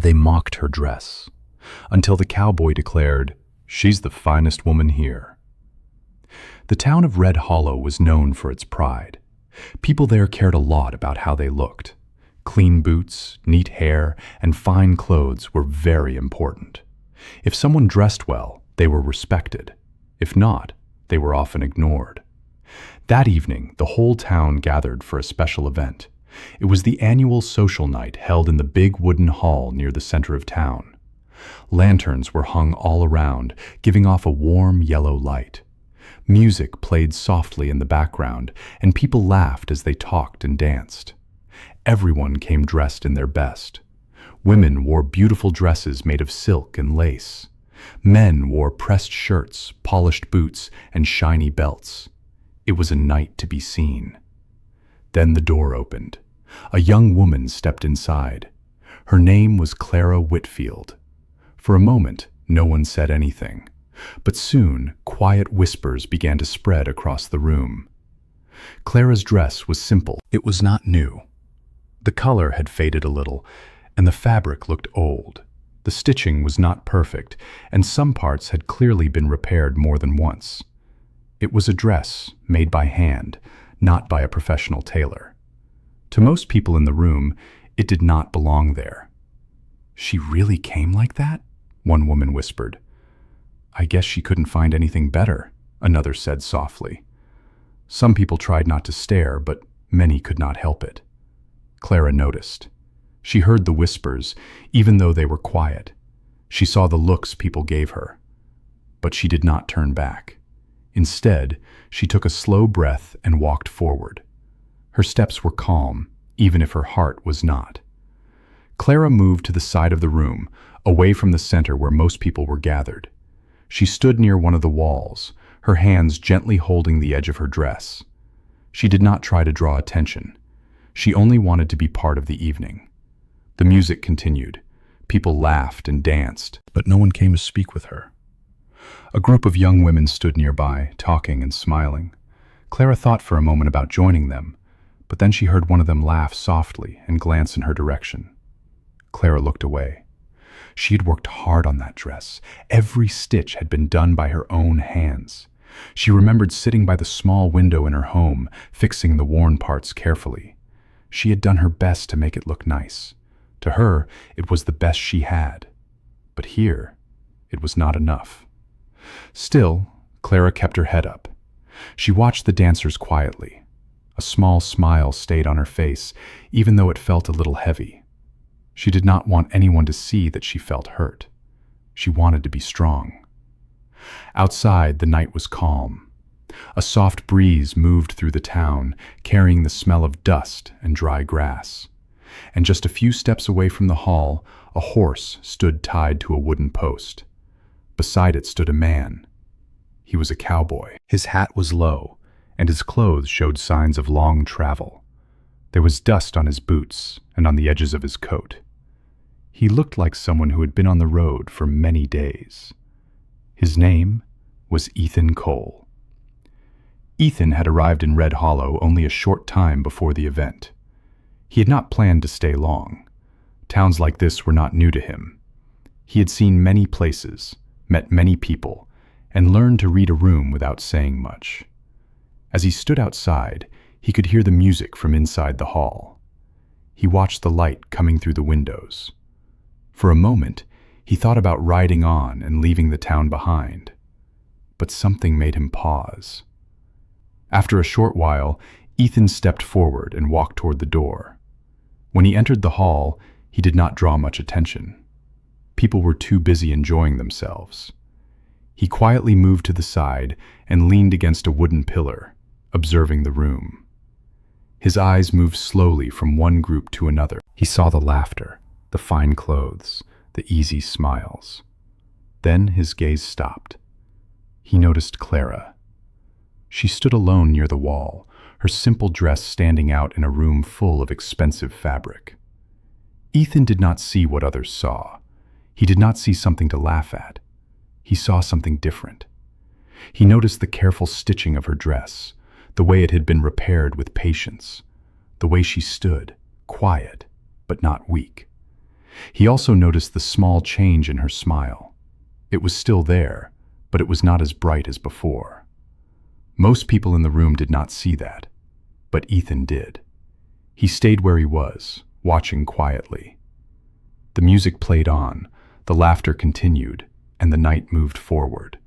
They mocked her dress, until the cowboy declared, "She's the finest woman here." The town of Red Hollow was known for its pride. People there cared a lot about how they looked. Clean boots, neat hair, and fine clothes were very important. If someone dressed well, they were respected. If not, they were often ignored. That evening, the whole town gathered for a special event. It was the annual social night held in the big wooden hall near the center of town. Lanterns were hung all around, giving off a warm yellow light. Music played softly in the background, and people laughed as they talked and danced. Everyone came dressed in their best. Women wore beautiful dresses made of silk and lace. Men wore pressed shirts, polished boots, and shiny belts. It was a night to be seen. Then the door opened. A young woman stepped inside. Her name was Clara Whitfield. For a moment, no one said anything. But soon, quiet whispers began to spread across the room. Clara's dress was simple. It was not new. The color had faded a little, and the fabric looked old. The stitching was not perfect, and some parts had clearly been repaired more than once. It was a dress made by hand, not by a professional tailor. To most people in the room, it did not belong there. "She really came like that?" one woman whispered. "I guess she couldn't find anything better," another said softly. Some people tried not to stare, but many could not help it. Clara noticed. She heard the whispers, even though they were quiet. She saw the looks people gave her. But she did not turn back. Instead, she took a slow breath and walked forward. Her steps were calm, even if her heart was not. Clara moved to the side of the room, away from the center where most people were gathered. She stood near one of the walls, her hands gently holding the edge of her dress. She did not try to draw attention. She only wanted to be part of the evening. The music continued. People laughed and danced, but no one came to speak with her. A group of young women stood nearby, talking and smiling. Clara thought for a moment about joining them, but then she heard one of them laugh softly and glance in her direction. Clara looked away. She had worked hard on that dress. Every stitch had been done by her own hands. She remembered sitting by the small window in her home, fixing the worn parts carefully. She had done her best to make it look nice. To her, it was the best she had. But here, it was not enough. Still, Clara kept her head up. She watched the dancers quietly. A small smile stayed on her face, even though it felt a little heavy. She did not want anyone to see that she felt hurt. She wanted to be strong. Outside, the night was calm. A soft breeze moved through the town, carrying the smell of dust and dry grass. And just a few steps away from the hall, a horse stood tied to a wooden post. Beside it stood a man. He was a cowboy. His hat was low, and his clothes showed signs of long travel. There was dust on his boots and on the edges of his coat. He looked like someone who had been on the road for many days. His name was Ethan Cole. Ethan had arrived in Red Hollow only a short time before the event. He had not planned to stay long. Towns like this were not new to him. He had seen many places, met many people, and learned to read a room without saying much. As he stood outside, he could hear the music from inside the hall. He watched the light coming through the windows. For a moment, he thought about riding on and leaving the town behind. But something made him pause. After a short while, Ethan stepped forward and walked toward the door. When he entered the hall, he did not draw much attention. People were too busy enjoying themselves. He quietly moved to the side and leaned against a wooden pillar, observing the room. His eyes moved slowly from one group to another. He saw the laughter, the fine clothes, the easy smiles. Then his gaze stopped. He noticed Clara. She stood alone near the wall, her simple dress standing out in a room full of expensive fabric. Ethan did not see what others saw. He did not see something to laugh at. He saw something different. He noticed the careful stitching of her dress, the way it had been repaired with patience, the way she stood, quiet, but not weak. He also noticed the small change in her smile. It was still there, but it was not as bright as before. Most people in the room did not see that, but Ethan did. He stayed where he was, watching quietly. The music played on, the laughter continued, and the night moved forward.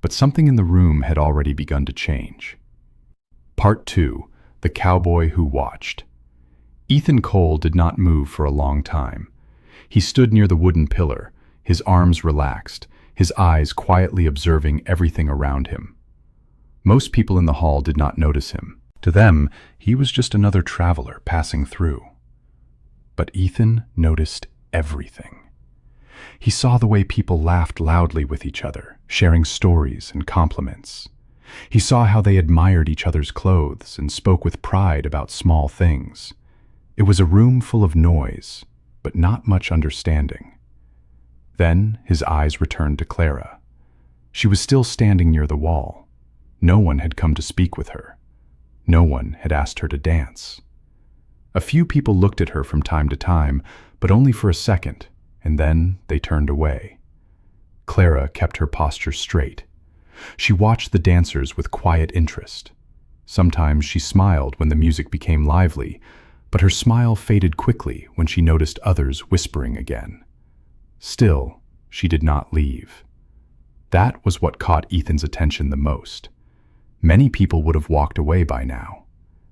But something in the room had already begun to change. Part 2. The Cowboy Who Watched. Ethan Cole did not move for a long time. He stood near the wooden pillar, his arms relaxed, his eyes quietly observing everything around him. Most people in the hall did not notice him. To them, he was just another traveler passing through. But Ethan noticed everything. He saw the way people laughed loudly with each other, sharing stories and compliments. He saw how they admired each other's clothes and spoke with pride about small things. It was a room full of noise, but not much understanding. Then his eyes returned to Clara. She was still standing near the wall. No one had come to speak with her. No one had asked her to dance. A few people looked at her from time to time, but only for a second, and then they turned away. Clara kept her posture straight. She watched the dancers with quiet interest. Sometimes she smiled when the music became lively, but her smile faded quickly when she noticed others whispering again. Still, she did not leave. That was what caught Ethan's attention the most. Many people would have walked away by now.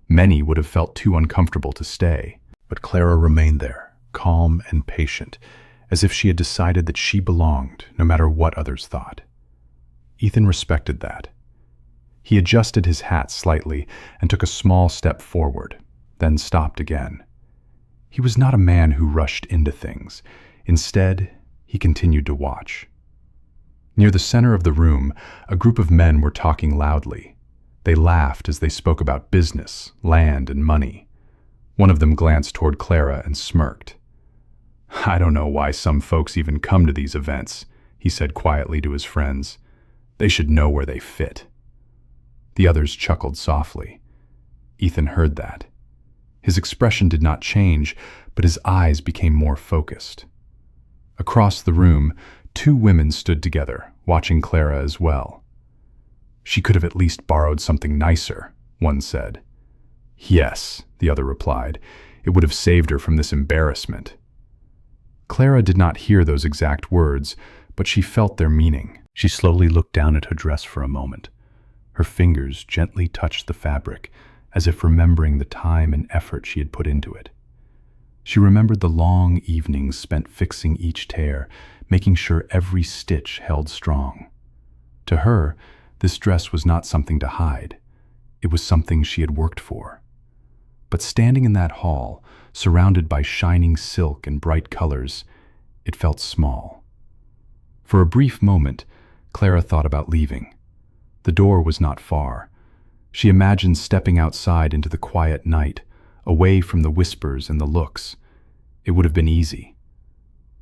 Many would have felt too uncomfortable to stay. But Clara remained there, calm and patient, as if she had decided that she belonged, no matter what others thought. Ethan respected that. He adjusted his hat slightly and took a small step forward, then stopped again. He was not a man who rushed into things. Instead, he continued to watch. Near the center of the room, a group of men were talking loudly. They laughed as they spoke about business, land, and money. One of them glanced toward Clara and smirked. "I don't know why some folks even come to these events," he said quietly to his friends. "They should know where they fit." The others chuckled softly. Ethan heard that. His expression did not change, but his eyes became more focused. Across the room, two women stood together, watching Clara as well. "She could have at least borrowed something nicer," one said. "Yes," the other replied. "It would have saved her from this embarrassment." Clara did not hear those exact words, but she felt their meaning. She slowly looked down at her dress for a moment. Her fingers gently touched the fabric, as if remembering the time and effort she had put into it. She remembered the long evenings spent fixing each tear, making sure every stitch held strong. To her, this dress was not something to hide. It was something she had worked for. But standing in that hall, surrounded by shining silk and bright colors, it felt small. For a brief moment, Clara thought about leaving. The door was not far. She imagined stepping outside into the quiet night, away from the whispers and the looks. It would have been easy.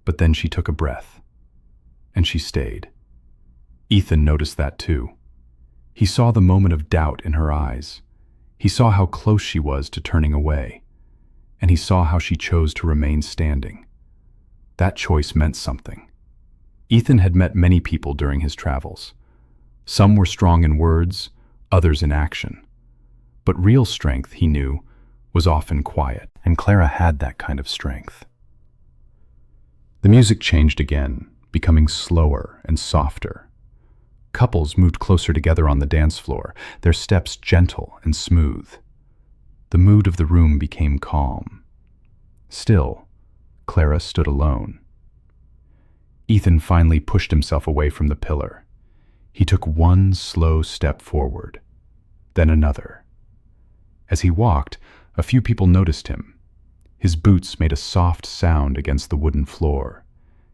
But then she took a breath, and she stayed. Ethan noticed that too. He saw the moment of doubt in her eyes. He saw how close she was to turning away, and he saw how she chose to remain standing. That choice meant something. Ethan had met many people during his travels. Some were strong in words, others in action. But real strength, he knew, was often quiet, and Clara had that kind of strength. The music changed again, becoming slower and softer. Couples moved closer together on the dance floor, their steps gentle and smooth. The mood of the room became calm. Still, Clara stood alone. Ethan finally pushed himself away from the pillar. He took one slow step forward, then another. As he walked, a few people noticed him. His boots made a soft sound against the wooden floor.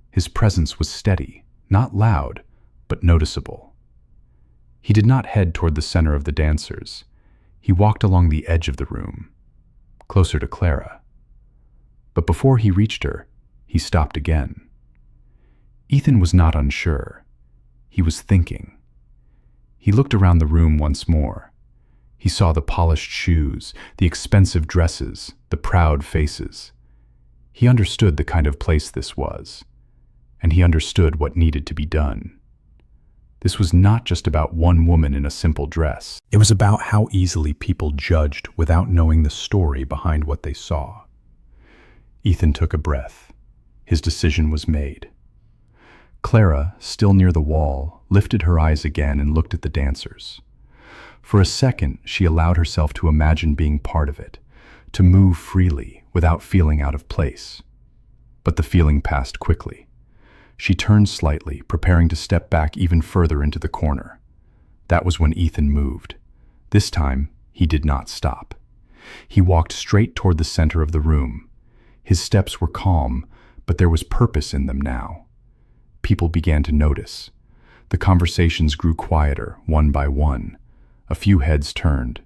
His presence was steady, not loud, but noticeable. He did not head toward the center of the dancers. He walked along the edge of the room, closer to Clara. But before he reached her, he stopped again. Ethan was not unsure. He was thinking. He looked around the room once more. He saw the polished shoes, the expensive dresses, the proud faces. He understood the kind of place this was, and he understood what needed to be done. This was not just about one woman in a simple dress. It was about how easily people judged without knowing the story behind what they saw. Ethan took a breath. His decision was made. Clara, still near the wall, lifted her eyes again and looked at the dancers. For a second, she allowed herself to imagine being part of it, to move freely without feeling out of place. But the feeling passed quickly. She turned slightly, preparing to step back even further into the corner. That was when Ethan moved. This time, he did not stop. He walked straight toward the center of the room. His steps were calm, but there was purpose in them now. People began to notice. The conversations grew quieter, one by one. A few heads turned.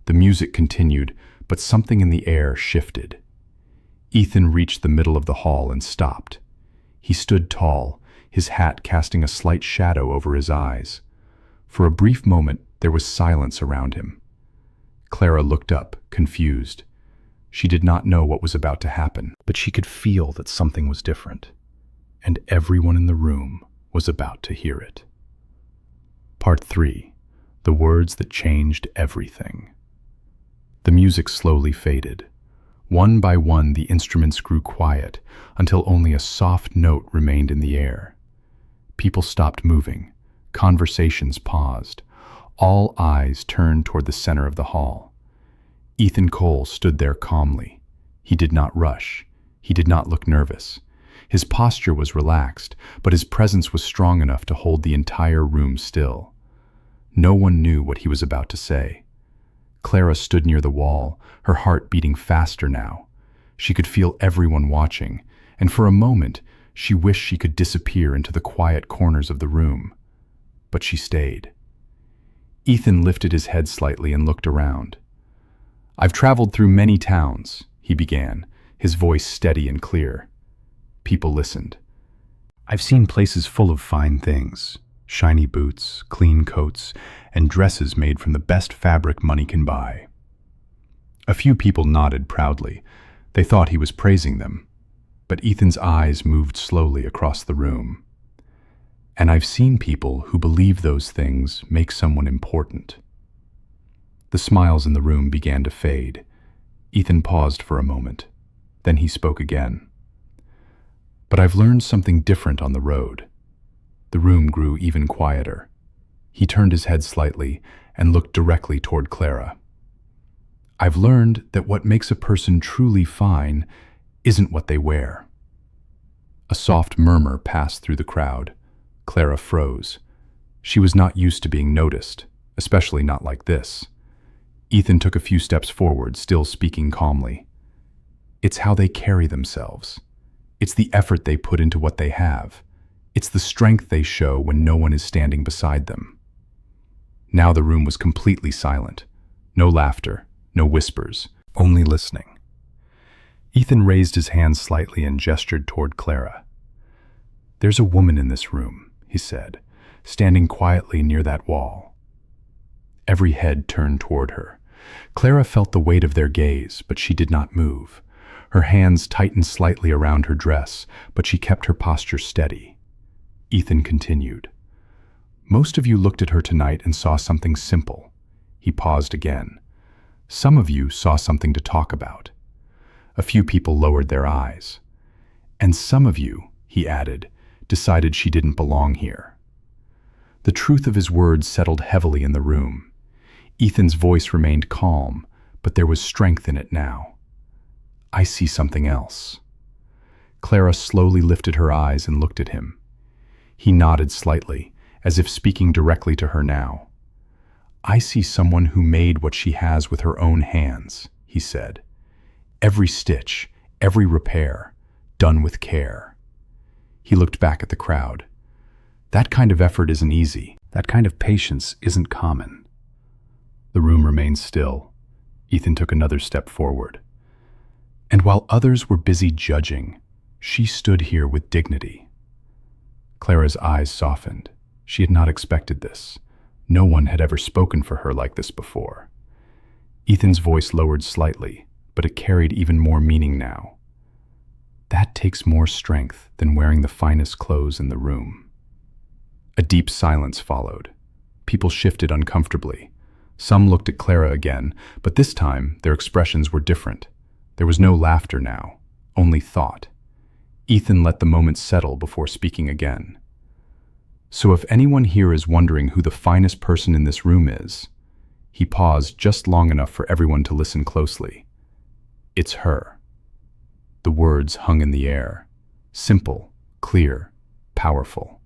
The music continued, but something in the air shifted. Ethan reached the middle of the hall and stopped. He stood tall, his hat casting a slight shadow over his eyes. For a brief moment, there was silence around him. Clara looked up, confused. She did not know what was about to happen, but she could feel that something was different, and everyone in the room was about to hear it. Part 3. The words that changed everything. The music slowly faded. One by one, the instruments grew quiet until only a soft note remained in the air. People stopped moving. Conversations paused. All eyes turned toward the center of the hall. Ethan Cole stood there calmly. He did not rush. He did not look nervous. His posture was relaxed, but his presence was strong enough to hold the entire room still. No one knew what he was about to say. Clara stood near the wall, her heart beating faster now. She could feel everyone watching, and for a moment, she wished she could disappear into the quiet corners of the room. But she stayed. Ethan lifted his head slightly and looked around. "I've traveled through many towns," he began, his voice steady and clear. People listened. "I've seen places full of fine things. Shiny boots, clean coats, and dresses made from the best fabric money can buy." A few people nodded proudly. They thought he was praising them. But Ethan's eyes moved slowly across the room. "And I've seen people who believe those things make someone important." The smiles in the room began to fade. Ethan paused for a moment. Then he spoke again. "But I've learned something different on the road." The room grew even quieter. He turned his head slightly and looked directly toward Clara. "I've learned that what makes a person truly fine isn't what they wear." A soft murmur passed through the crowd. Clara froze. She was not used to being noticed, especially not like this. Ethan took a few steps forward, still speaking calmly. "It's how they carry themselves. It's the effort they put into what they have. It's the strength they show when no one is standing beside them." Now the room was completely silent. No laughter, no whispers, only listening. Ethan raised his hand slightly and gestured toward Clara. "There's a woman in this room," he said, standing quietly near that wall. Every head turned toward her. Clara felt the weight of their gaze, but she did not move. Her hands tightened slightly around her dress, but she kept her posture steady. Ethan continued. "Most of you looked at her tonight and saw something simple." He paused again. "Some of you saw something to talk about." A few people lowered their eyes. "And some of you," he added, "decided she didn't belong here." The truth of his words settled heavily in the room. Ethan's voice remained calm, but there was strength in it now. "I see something else." Clara slowly lifted her eyes and looked at him. He nodded slightly, as if speaking directly to her now. "I see someone who made what she has with her own hands," he said. "Every stitch, every repair, done with care." He looked back at the crowd. "That kind of effort isn't easy. That kind of patience isn't common." The room remained still. Ethan took another step forward. And while others were busy judging, she stood here with dignity. Clara's eyes softened. She had not expected this. No one had ever spoken for her like this before. Ethan's voice lowered slightly, but it carried even more meaning now. That takes more strength than wearing the finest clothes in the room. A deep silence followed. People shifted uncomfortably. Some looked at Clara again, but this time their expressions were different. There was no laughter now, only thought. Ethan let the moment settle before speaking again. So if anyone here is wondering who the finest person in this room is, he paused just long enough for everyone to listen closely. It's her. The words hung in the air. Simple, clear, powerful.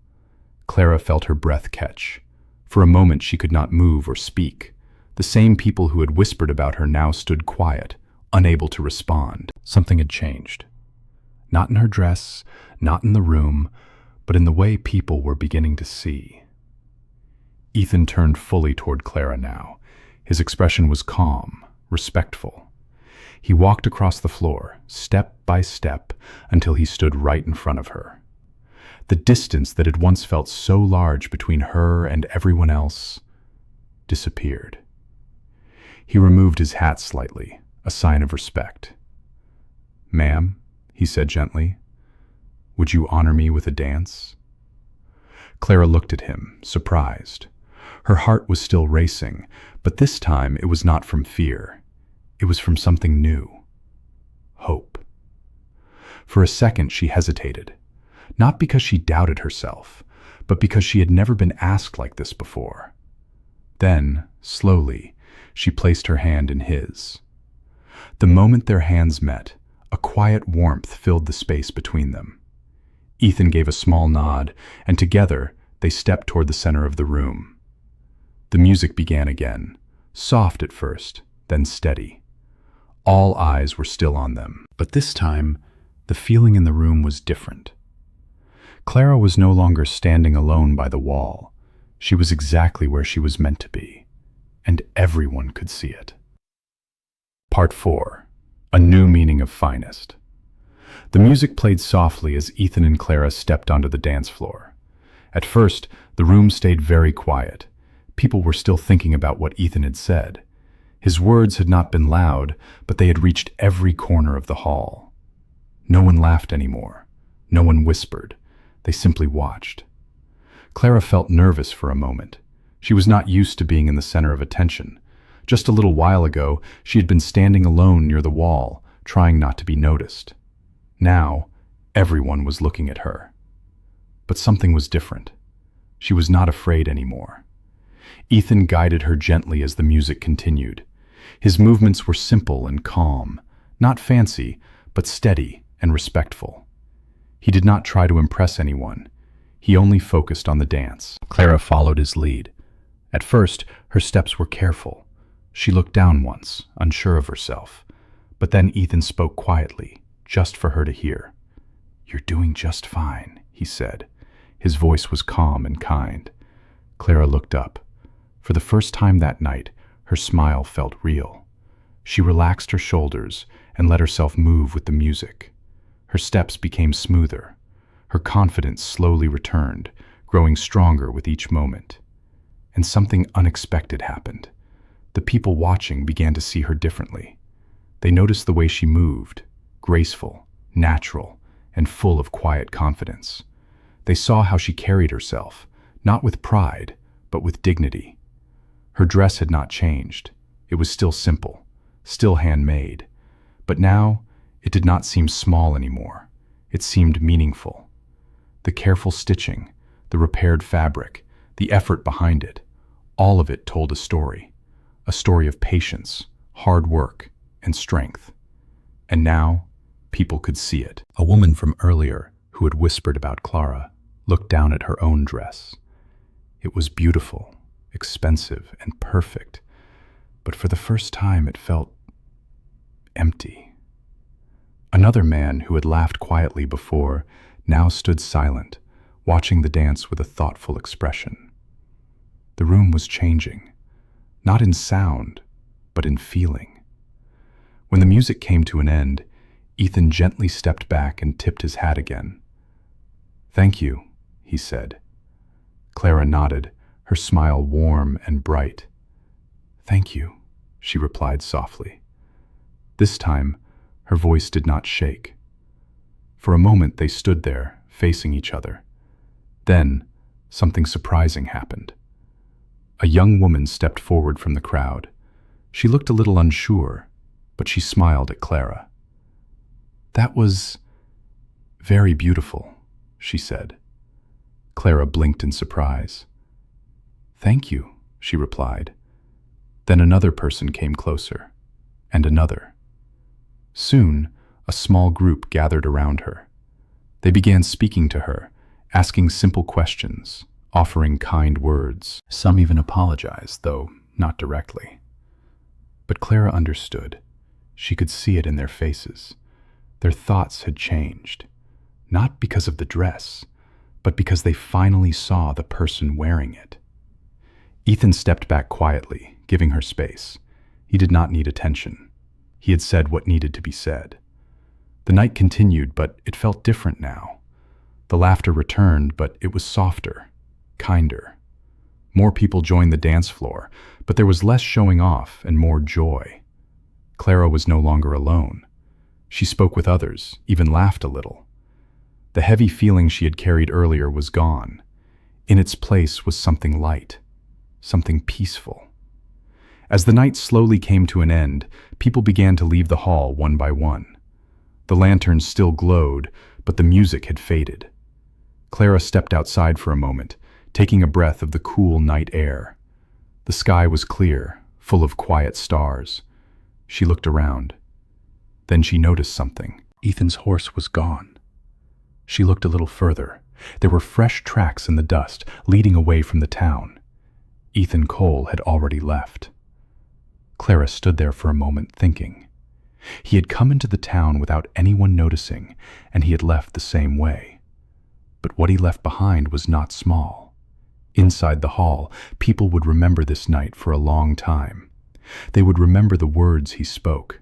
Clara felt her breath catch. For a moment she could not move or speak. The same people who had whispered about her now stood quiet, unable to respond. Something had changed. Not in her dress, not in the room, but in the way people were beginning to see. Ethan turned fully toward Clara now. His expression was calm, respectful. He walked across the floor, step by step, until he stood right in front of her. The distance that had once felt so large between her and everyone else disappeared. He removed his hat slightly, a sign of respect. "Ma'am," he said gently, "would you honor me with a dance?" Clara looked at him, surprised. Her heart was still racing, but this time it was not from fear. It was from something new. Hope. For a second she hesitated, not because she doubted herself, but because she had never been asked like this before. Then, slowly, she placed her hand in his. The moment their hands met, a quiet warmth filled the space between them. Ethan gave a small nod, and together they stepped toward the center of the room. The music began again, soft at first, then steady. All eyes were still on them, but this time, the feeling in the room was different. Clara was no longer standing alone by the wall. She was exactly where she was meant to be, and everyone could see it. Part 4. A new meaning of finest. The music played softly as Ethan and Clara stepped onto the dance floor. At first, the room stayed very quiet. People were still thinking about what Ethan had said. His words had not been loud, but they had reached every corner of the hall. No one laughed anymore. No one whispered. They simply watched. Clara felt nervous for a moment. She was not used to being in the center of attention. Just a little while ago, she had been standing alone near the wall, trying not to be noticed. Now, everyone was looking at her. But something was different. She was not afraid anymore. Ethan guided her gently as the music continued. His movements were simple and calm, not fancy, but steady and respectful. He did not try to impress anyone. He only focused on the dance. Clara followed his lead. At first, her steps were careful. She looked down once, unsure of herself. But then Ethan spoke quietly, just for her to hear. "You're doing just fine," he said. His voice was calm and kind. Clara looked up. For the first time that night, her smile felt real. She relaxed her shoulders and let herself move with the music. Her steps became smoother. Her confidence slowly returned, growing stronger with each moment. And something unexpected happened. The people watching began to see her differently. They noticed the way she moved, graceful, natural, and full of quiet confidence. They saw how she carried herself, not with pride, but with dignity. Her dress had not changed. It was still simple, still handmade. But now, it did not seem small anymore. It seemed meaningful. The careful stitching, the repaired fabric, the effort behind it, all of it told a story of patience, hard work, and strength. And now, people could see it. A woman from earlier, who had whispered about Clara, looked down at her own dress. It was beautiful, expensive, and perfect, but for the first time it felt empty. Another man who had laughed quietly before now stood silent, watching the dance with a thoughtful expression. The room was changing, not in sound, but in feeling. When the music came to an end, Ethan gently stepped back and tipped his hat again. "Thank you," he said. Clara nodded, her smile warm and bright. "Thank you," she replied softly. This time, her voice did not shake. For a moment they stood there, facing each other. Then, something surprising happened. A young woman stepped forward from the crowd. She looked a little unsure, but she smiled at Clara. "That was very beautiful," she said. Clara blinked in surprise. "Thank you," she replied. Then another person came closer, and another. Soon, a small group gathered around her. They began speaking to her, asking simple questions, offering kind words. Some even apologized, though not directly. But Clara understood. She could see it in their faces. Their thoughts had changed, not because of the dress, but because they finally saw the person wearing it. Ethan stepped back quietly, giving her space. He did not need attention. He had said what needed to be said. The night continued, but it felt different now. The laughter returned, but it was softer, kinder. More people joined the dance floor, but there was less showing off and more joy. Clara was no longer alone. She spoke with others, even laughed a little. The heavy feeling she had carried earlier was gone. In its place was something light, something peaceful. As the night slowly came to an end, people began to leave the hall one by one. The lanterns still glowed, but the music had faded. Clara stepped outside for a moment, taking a breath of the cool night air. The sky was clear, full of quiet stars. She looked around. Then she noticed something. Ethan's horse was gone. She looked a little further. There were fresh tracks in the dust, leading away from the town. Ethan Cole had already left. Clara stood there for a moment, thinking. He had come into the town without anyone noticing, and he had left the same way. But what he left behind was not small. Inside the hall, people would remember this night for a long time. They would remember the words he spoke.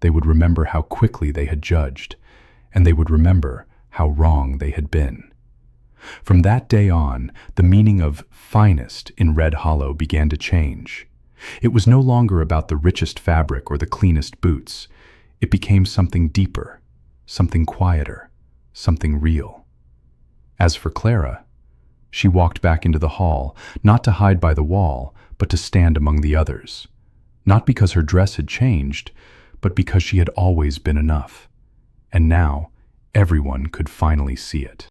They would remember how quickly they had judged, and they would remember how wrong they had been. From that day on, the meaning of finest in Red Hollow began to change. It was no longer about the richest fabric or the cleanest boots. It became something deeper, something quieter, something real. As for Clara, she walked back into the hall, not to hide by the wall, but to stand among the others. Not because her dress had changed, but because she had always been enough. And now, everyone could finally see it.